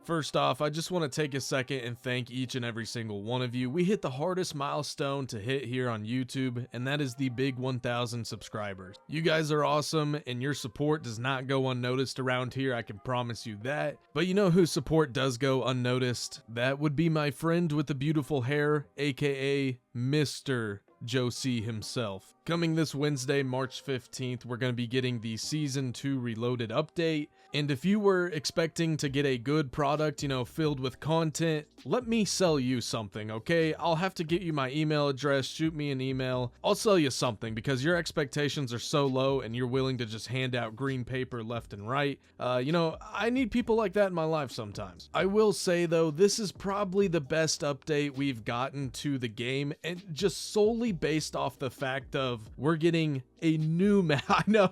First off, I just want to take a second and thank each and every single one of you. We hit the hardest milestone to hit here on YouTube, and that is the big 1,000 subscribers. You guys are awesome, and your support does not go unnoticed around here, I can promise you that. But you know whose support does go unnoticed? That would be my friend with the beautiful hair, aka Mr. Joe C himself. Coming this Wednesday, March 15th, we're going to be getting the Season 2 Reloaded update. And if you were expecting to get a good product, you know, filled with content, let me sell you something, okay? I'll have to get you my email address, shoot me an email. I'll sell you something because your expectations are so low and you're willing to just hand out green paper left and right. You know, I need people like that in my life sometimes. I will say though, this is probably the best update we've gotten to the game, and just solely based off the fact of we're getting a new map.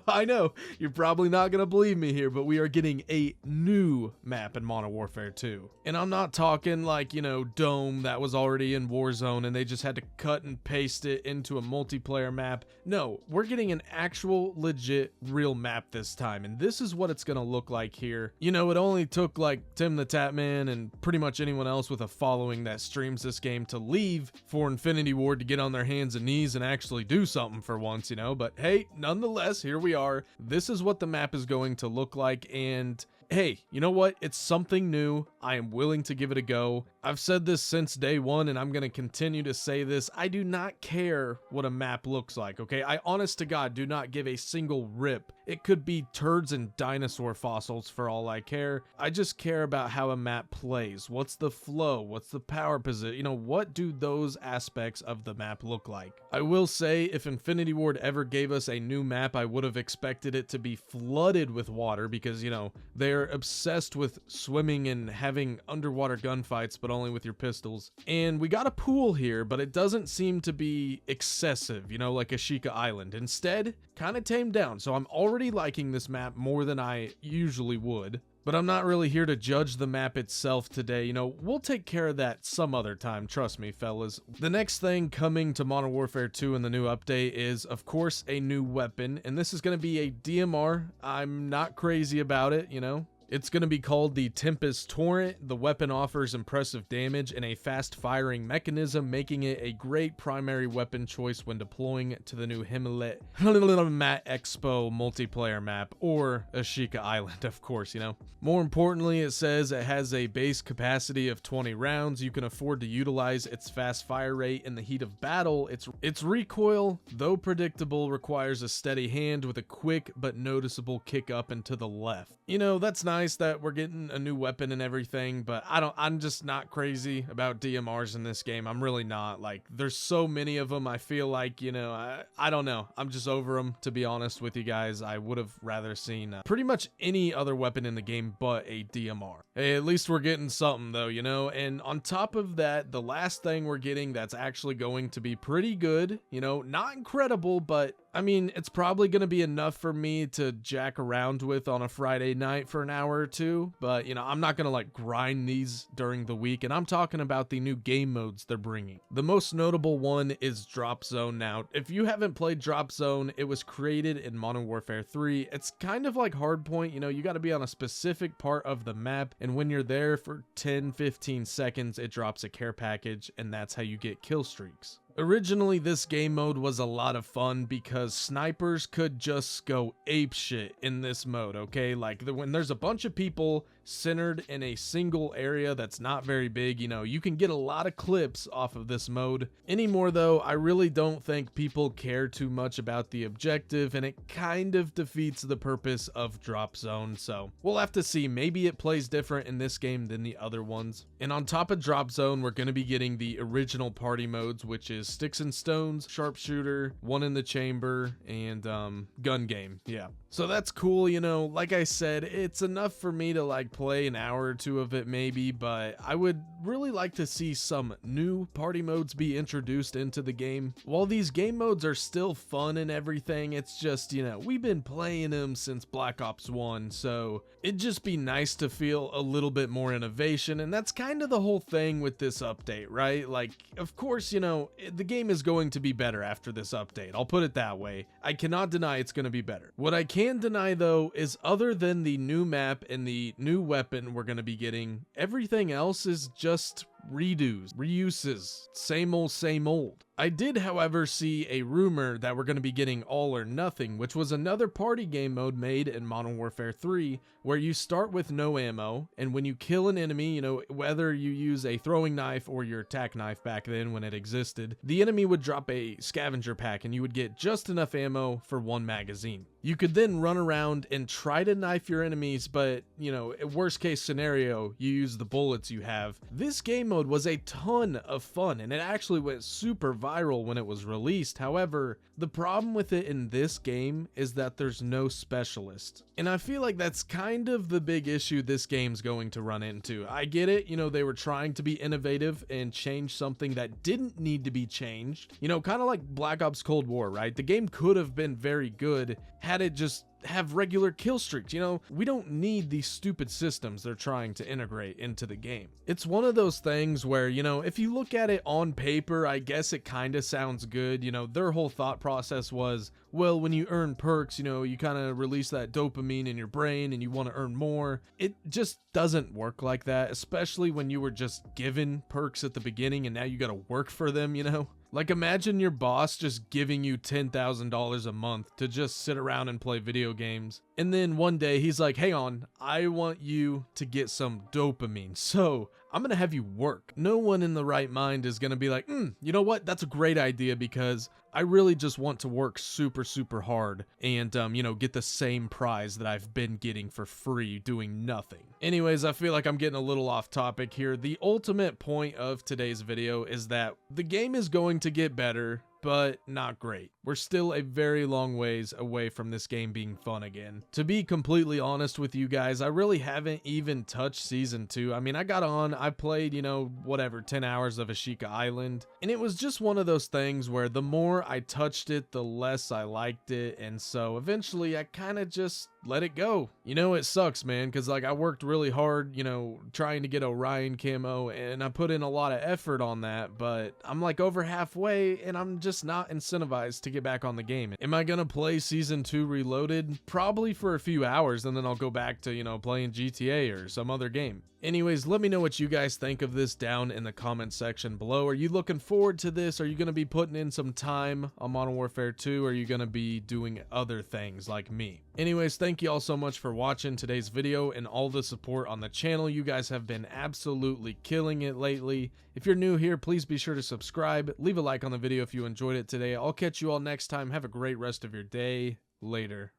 I know, you're probably not gonna believe me here, but we are getting a new map in Modern Warfare 2. And I'm not talking like, you know, Dome that was already in Warzone and they just had to cut and paste it into a multiplayer map. No, we're getting an actual legit real map this time, and this is what it's gonna look like here. You know, it only took like Tim the Tatman and pretty much anyone else with a following that streams this game to leave for Infinity Ward to get on their hands and knees and actually do something for once, you know. But hey, nonetheless, here we are. This is what the map is going to look like, and hey, you know what? It's something new. I am willing to give it a go. I've said this since day one, and I'm going to continue to say this. I do not care what a map looks like, okay? I honest to God do not give a single rip. It could be turds and dinosaur fossils for all I care. I just care about how a map plays. What's the flow? What's the power position? You know, what do those aspects of the map look like? I will say, if Infinity Ward ever gave us a new map, I would have expected it to be flooded with water because, you know, they're obsessed with swimming and having underwater gunfights, but only with your pistols. And we got a pool here, but it doesn't seem to be excessive, you know, like Ashika Island. Instead, kind of tamed down. So I'm already liking this map more than I usually would. But I'm not really here to judge the map itself today. You know, we'll take care of that some other time, trust me, fellas. The next thing coming to Modern Warfare 2 in the new update is, of course, a new weapon, and this is going to be a DMR. I'm not crazy about it, you know. It's going to be called the Tempest Torrent. The weapon offers impressive damage and a fast-firing mechanism, making it a great primary weapon choice when deploying to the new Mat Expo multiplayer map, or Ashika Island, of course, you know. More importantly, it says it has a base capacity of 20 rounds. You can afford to utilize its fast fire rate in the heat of battle. Its recoil, though predictable, requires a steady hand with a quick but noticeable kick up and to the left. You know, that's nice that we're getting a new weapon and everything, but I'm just not crazy about DMRs in this game. I'm really not. Like, there's so many of them. I feel like, you know, I don't know. I'm just over them, to be honest with you guys. I would have rather seen pretty much any other weapon in the game but a DMR. Hey, at least we're getting something though, you know. And on top of that, the last thing we're getting that's actually going to be pretty good, you know, not incredible, but I mean, it's probably going to be enough for me to jack around with on a Friday night for an hour or two, but you know, I'm not going to like grind these during the week, and I'm talking about the new game modes they're bringing. The most notable one is Drop Zone. Now, if you haven't played Drop Zone, it was created in Modern Warfare 3. It's kind of like Hardpoint, you know, you got to be on a specific part of the map, and when you're there for 10-15 seconds, it drops a care package, and that's how you get kill streaks. Originally, this game mode was a lot of fun because snipers could just go apeshit in this mode, okay? Like, when there's a bunch of people centered in a single area that's not very big, you know, you can get a lot of clips off of this mode. Anymore, though, I really don't think people care too much about the objective, and it kind of defeats the purpose of Drop Zone, so we'll have to see. Maybe it plays different in this game than the other ones. And on top of Drop Zone, we're going to be getting the original party modes, which is Sticks and Stones, Sharpshooter, One in the Chamber, and Gun Game. Yeah. So that's cool, you know. Like I said, it's enough for me to like play an hour or two of it maybe, but I would really like to see some new party modes be introduced into the game. While these game modes are still fun and everything, it's just, you know, we've been playing them since Black Ops 1, so it'd just be nice to feel a little bit more innovation, and that's kind of the whole thing with this update, right? Like, of course, you know, the game is going to be better after this update. I'll put it that way. I cannot deny it's going to be better. What I can deny, though, is other than the new map and the new new weapon we're going to be getting. Everything else is just redos, reuses, same old, same old. I did, however, see a rumor that we're going to be getting All or Nothing, which was another party game mode made in Modern Warfare 3, where you start with no ammo, and when you kill an enemy, you know, whether you use a throwing knife or your attack knife back then when it existed, the enemy would drop a scavenger pack and you would get just enough ammo for one magazine. You could then run around and try to knife your enemies, but, you know, worst case scenario, you use the bullets you have. This game mode was a ton of fun, and it actually went super viral when it was released. However, the problem with it in this game is that there's no specialist. And I feel like that's kind of the big issue this game's going to run into. I get it, you know, they were trying to be innovative and change something that didn't need to be changed. You know, kind of like Black Ops Cold War, right? The game could have been very good had it just have regular kill streaks. You know, we don't need these stupid systems they're trying to integrate into the game. It's one of those things where, you know, if you look at it on paper, I guess it kind of sounds good. You know, their whole thought process was, well, when you earn perks, you know, you kind of release that dopamine in your brain and you want to earn more. It just doesn't work like that, especially when you were just given perks at the beginning and now you got to work for them, you know? Like, imagine your boss just giving you $10,000 a month to just sit around and play video games. And then one day he's like, hey on, I want you to get some dopamine. So I'm going to have you work. No one in the right mind is going to be like, you know what? That's a great idea because I really just want to work super, super hard and, you know, get the same prize that I've been getting for free doing nothing. Anyways, I feel like I'm getting a little off topic here. The ultimate point of today's video is that the game is going to get better, but not great. We're still a very long ways away from this game being fun again. To be completely honest with you guys, I really haven't even touched Season 2. I mean, I got on, I played, you know, whatever, 10 hours of Ashika Island, and it was just one of those things where the more I touched it, the less I liked it, and so eventually I kind of just let it go. You know, it sucks, man, because like I worked really hard, you know, trying to get Orion camo, and I put in a lot of effort on that, but I'm like over halfway, and I'm just not incentivized to get back on the game. Am I gonna play Season 2 Reloaded? Probably for a few hours, and then I'll go back to, you know, playing GTA or some other game. Anyways, let me know what you guys think of this down in the comment section below. Are you looking forward to this? Are you going to be putting in some time on Modern Warfare 2? Or are you going to be doing other things like me? Anyways, thank you all so much for watching today's video and all the support on the channel. You guys have been absolutely killing it lately. If you're new here, please be sure to subscribe. Leave a like on the video if you enjoyed it today. I'll catch you all next time. Have a great rest of your day. Later.